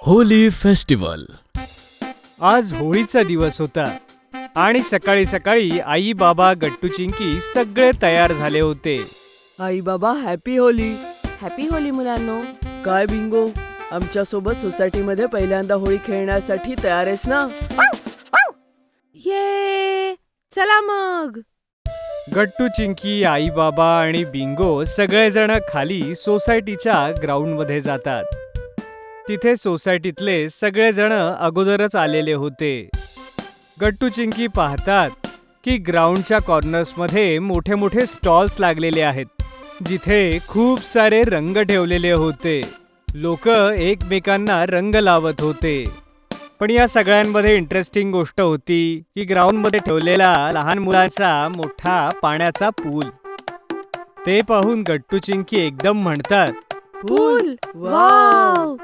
Holy festival. आज होळीचा दिवस होता आणि सकाळी सकाळी आई बाबा गट्टू चिंकी सगळे तयार झाले होते. आई बाबा हॅपी होली. हॅपी होली मुलांनो. काय बिंगो, आमच्या सोबत सोसायटीमध्ये पहिल्यांदा होळी खेळण्यासाठी तयार आहेस ना? ये चला मग. गट्टू चिंकी, आई बाबा आणि बिंगो सगळेजण खाली सोसायटीच्या ग्राउंडमध्ये जातात. तिथे सोसायटीतले सगळेजण अगोदरच आलेले होते. गट्टू चिंकी पाहतात की ग्राउंडच्या कॉर्नर्समध्ये मोठे मोठे स्टॉल्स लागलेले आहेत, जिथे खूप सारे रंग ठेवलेले होते. लोक एकमेकांना रंग लावत होते. पण या सगळ्यांमध्ये इंटरेस्टिंग गोष्ट होती की ग्राउंडमध्ये ठेवलेला लहान मुलांचा मोठा पाण्याचा पूल. ते पाहून गट्टू चिंकी एकदम म्हणतात, पूल, वाव.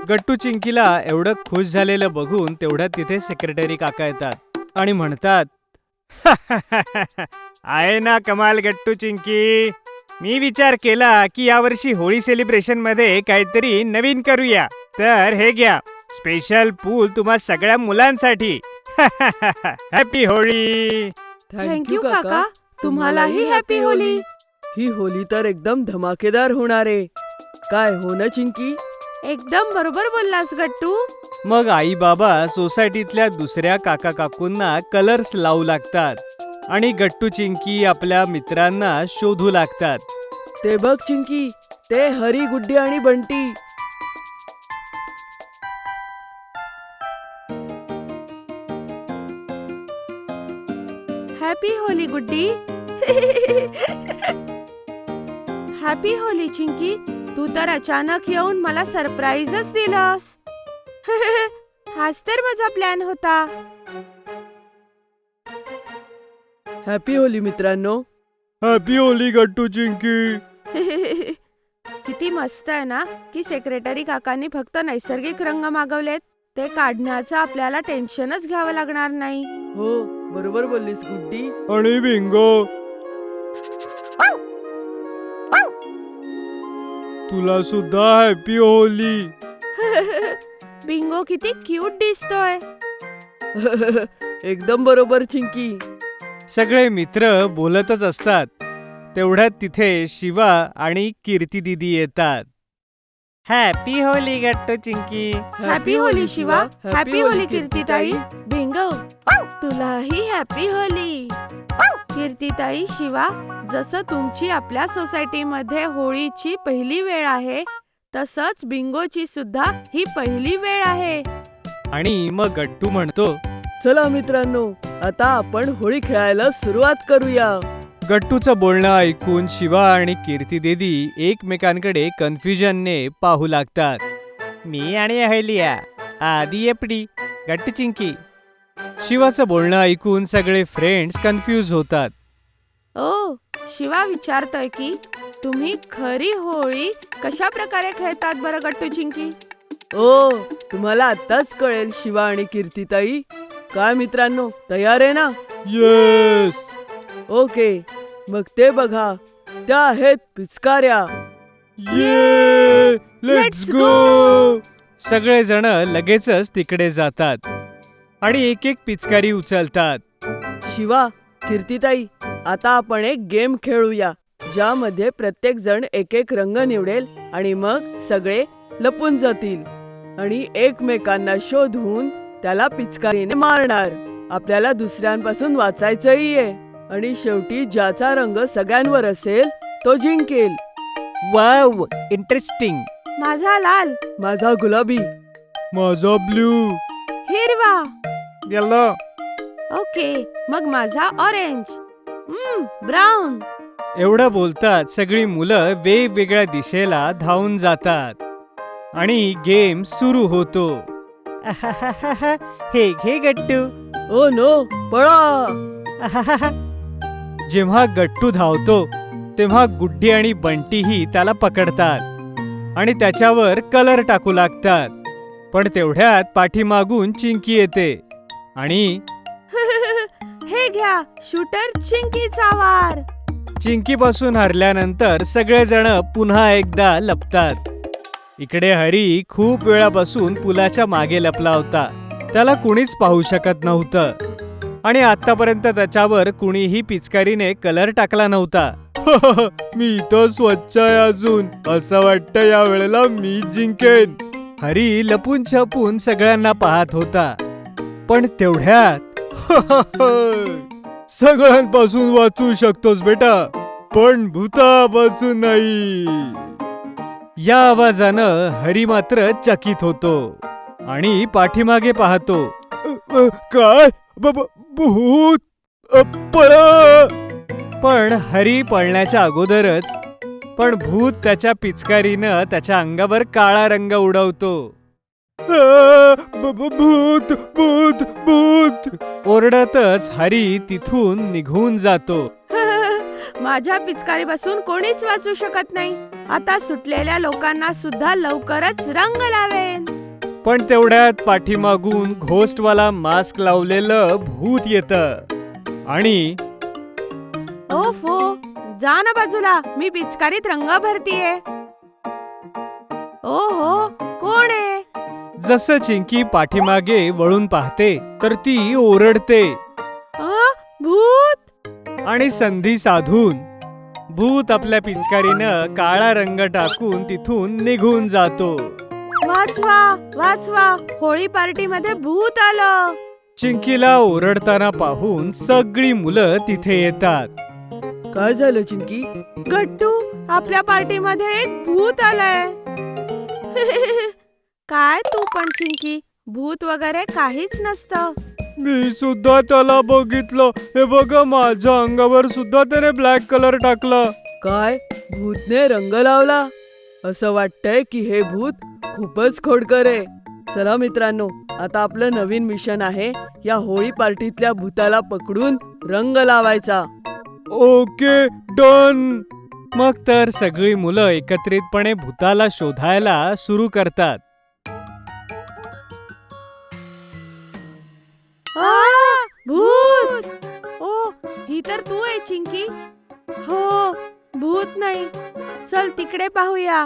गट्टू चिंकीला एवढं खुश झालेलं बघून तेवढ्यात तिथे सेक्रेटरी काका येतात आणि म्हणतात, आहे ना कमाल गट्टू चिंकी. मी विचार केला की यावर्षी होळी सेलिब्रेशन मध्ये काहीतरी नवीन करूया. तर हे घ्या, स्पेशल पूल तुम्हा सगळ्या मुलांसाठी. हॅपी होळी. थँक्यू काका. तुम्हालाही हॅपी होली. ही होली तर एकदम धमाकेदार होणार आहे. काय हो ना चिंकी? एकदम बरोबर बोललास गट्टू. मग आई बाबा सोसायटीतल्या दुसऱ्या काका काकूंना कलर्स लावू लागतात आणि गट्टू चिंकी आपल्या मित्रांना शोधू लागतात. ते बघ चिंकी, ते हरी, गुड्डी आणि बंटी. हॅपी होली गुड्डी. हॅपी होली चिंकी. तू तर अचानक येऊन मला सरप्राईजच दिलास. हाच तर माझा प्लॅन होता. हॅपी होली मित्रांनो. हॅपी होली गट्टू चिंकी. किती मस्त आहे ना की सेक्रेटरी काकांनी फक्त नैसर्गिक रंग मागवलेत. ते काढण्याचं आपल्याला टेन्शनच घ्यावं लागणार नाही. हो, बरोबर बोललीस गुड्डी. आणि बिंगो, तुला सुद्धा हॅपी होली. बिंगो किती क्यूट दिसतोय. एकदम बरोबर चिंकी. सगळे मित्र बोलतच असतात. तेवढ्यात तिथे शिवा आणि कीर्ती दीदी येतात. Happy Holi Gattu Chinki. Happy Holi Shiva. Happy Holi कीर्तीताई. बिंगो, तुलाही हॅपी होली. कीर्तीताई, शिवा, जसं तुमची आपल्या सोसायटीमध्ये होळीची पहिली वेळ आहे, तसंच बिंगोची सुद्धा ही पहिली वेळ आहे. आणि मग गट्टू म्हणतो, चला मित्रांनो, आता आपण होळी खेळायला सुरुवात करूया. गट्टूचं बोलणं ऐकून शिवा आणि कीर्ती दीदी एकमेकांकडे कन्फ्युजनने पाहू लागतात. मी आणि अहल्या आधी एपडी गट्टू चिंकी. शिवाचं बोलणं ऐकून सगळे फ्रेंड्स कन्फ्यूज होतात. ओ, शिवा विचारतोय की तुम्ही खरी होळी कशा प्रकारे खेळतात बरं गट्टू चिंकी? ओ, तुम्हाला आत्ताच कळेल शिवा आणि कीर्तीताई. काय मित्रांनो, तयार आहे ना? येस. ओके, मग ते बघा, त्या आहेत पिचकाऱ्या. ये, लेट्स गो. सगळेजण लगेचच तिकडे जातात आणि एक एक पिचकारी उचलतात. शिवा, कीर्तीताई, आता आपण एक गेम खेळूया, ज्यामध्ये प्रत्येक जण एक एक रंग निवडेल आणि मग सगळे लपून जातील आणि एकमेकांना शोधून त्याला पिचकारीने मारणार. आपल्याला दुसऱ्यांपासून वाचायचंही आहे आणि शेवटी ज्याचा रंग सगळ्यांवर असेल तो जिंकेल. Wow, interesting. माझा लाल. माझा गुलाबी. माझा ब्लू. हिरवा. येलो. ओके, मग माझा ऑरेंज. ब्राऊन. एवढं बोलतात सगळी मुलं वेगवेगळ्या दिशेला धावून जातात आणि गेम सुरू होतो. हे घे गट्टू. ओ नो, पळा. जेव्हा गट्टू धावतो तेव्हा गुड्डी आणि बंटीही त्याला पकडतात आणि त्याच्यावर कलर टाकू लागतात. पण तेवढ्यात पाठीमागून चिंकी येते आणि हे घ्या, शूटर चिंकीचा वार. चिंकीपासून हरल्यानंतर सगळेजण पुन्हा एकदा लपतात इकडे हरी खूप वेळापासून पुलाच्या मागे लपला होता. त्याला कुणीच पाहू शकत नव्हतं आणि आतापर्यंत त्याच्यावर कुणीही पिचकारीने कलर टाकला नव्हता. मी इथं स्वच्छ आहे अजून. असं वाटतं या वेळेला मी जिंकेन. हरी लपून छपून सगळ्यांना पाहत होता. पण तेवढ्यात सगळ्यांपासून वाचू शकतोस बेटा, पण भूतापासून नाही. या आवाजानं हरी मात्र चकित होतो आणि पाठीमागे पाहतो. काय भूत? पळा! पण हरी पळण्याच्या अगोदरच भूत त्याच्या पिचकारीनं त्याच्या अंगावर काळा रंग उडवतो. भूत भूत भूत ओरडतच हरी तिथून निघून जातो. माझ्या पिचकारीपासून कोणीच वाचू शकत नाही. आता सुटलेल्या लोकांना सुद्धा लवकरच रंग लावेन. पण तेवढ्यात पाठीमागून घोस्टवाला मास्क लावलेलं भूत येतं आणि ओफो, जा ना बाजूला, मी पिचकारीत रंग भरतीये. ओहो, कोण आहे? जसं चिंकी पाठीमागे वळून पाहते तर ती ओरडते भूत. आणि संधी साधून भूत आपल्या पिचकारीनं काळा रंग टाकून तिथून निघून जातो. वाचवा वाचवा, होळी पार्टी मध्ये भूत आलं. चिंकीला ओरडताना पाहून सगळी मुलं तिथे येतात. काय झालं चिंकी? गट्टू, आपल्या पार्टी मध्ये एक भूत आलंय. काय तू पण चिंकी, भूत वगैरे काहीच नसतं. मी सुद्धा त्याला बघितलं. हे बघा, माझ्या अंगावर सुद्धा त्याने ब्लॅक कलर टाकला. काय भूतने रंग लावला? असं वाटतंय की हे भूत खूपच खोडकर आहे. चला मित्रांनो, आता आपलं नवीन मिशन आहे या होळी पार्टीतल्या भूताला पकडून रंग लावायचा. Okay, done. मग तर सगळी मुलं एकत्रितपणे भूताला शोधायला सुरू करतात. भूत! ओ, ही तर तू आहे चिंकी. हो, भूत नाही. चल तिकडे पाहूया.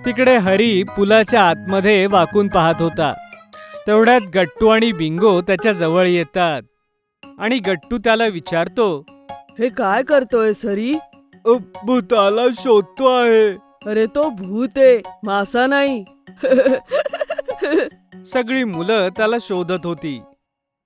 तिकडे हरी पुलाच्या आतमध्ये वाकून पाहत होता. तेवढ्यात गट्टू आणि बिंगो त्याच्या जवळ येतात आणि गट्टू त्याला विचारतो, हे काय करतोय सरी? भूताला शोधतो आहे. अरे तो भूत आहे, मासा नाही. सगळी मुलं त्याला शोधत होती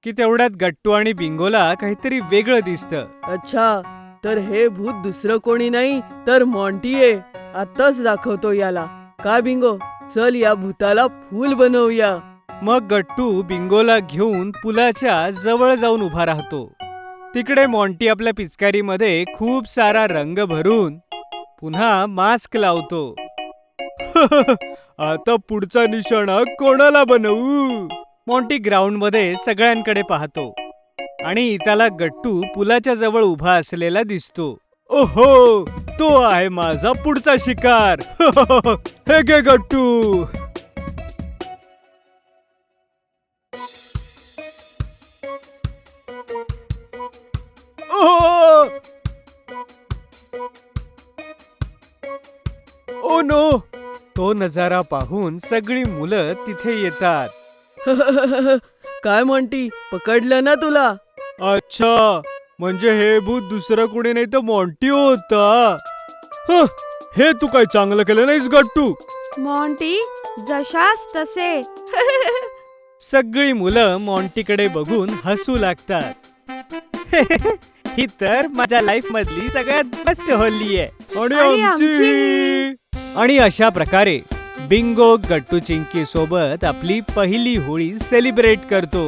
की तेवढ्यात गट्टू आणि बिंगोला काहीतरी वेगळं दिसतं. अच्छा, तर हे भूत दुसरं कोणी नाही तर मॉन्टी आहे. आत्ताच दाखवतो याला. काय बिंगो, चल या भूताला फूल बनवूया. मग गट्टू बिंगोला घेऊन पुलाच्या जवळ जाऊन उभा राहतो. तिकडे मॉन्टी आपल्या पिचकारीमध्ये खूप सारा रंग भरून पुन्हा मास्क लावतो. आता पुढचा निशाणा कोणाला बनवू? मॉन्टी ग्राउंड मध्ये सगळ्यांकडे पाहतो आणि त्याला गट्टू पुलाच्या जवळ उभा असलेला दिसतो. ओहो, तो आहे माझा पुढचा शिकार. हे घे गट्टू. Oh no. तो नजारा पाहून सगळी मुलं तिथे येतात. काय मॉन्टी, पकडलं ना तुला? अच्छा, म्हणजे हे भूत दुसरं कुणी नाही तर मॉन्टी होता. हे तू काय चांगलं केलं नाहीस गट्टू. मॉन्टी, जशास तसे. सगळी मुलं मॉन्टीकडे बघून हसू लागतात. ही तर माझ्या लाईफ मधली सगळ्यात बेस्ट होली आहे. आणि आमची. आणि अशा प्रकारे बिंगो गट्टू चिंकी सोबत आपली पहिली होळी सेलिब्रेट करतो.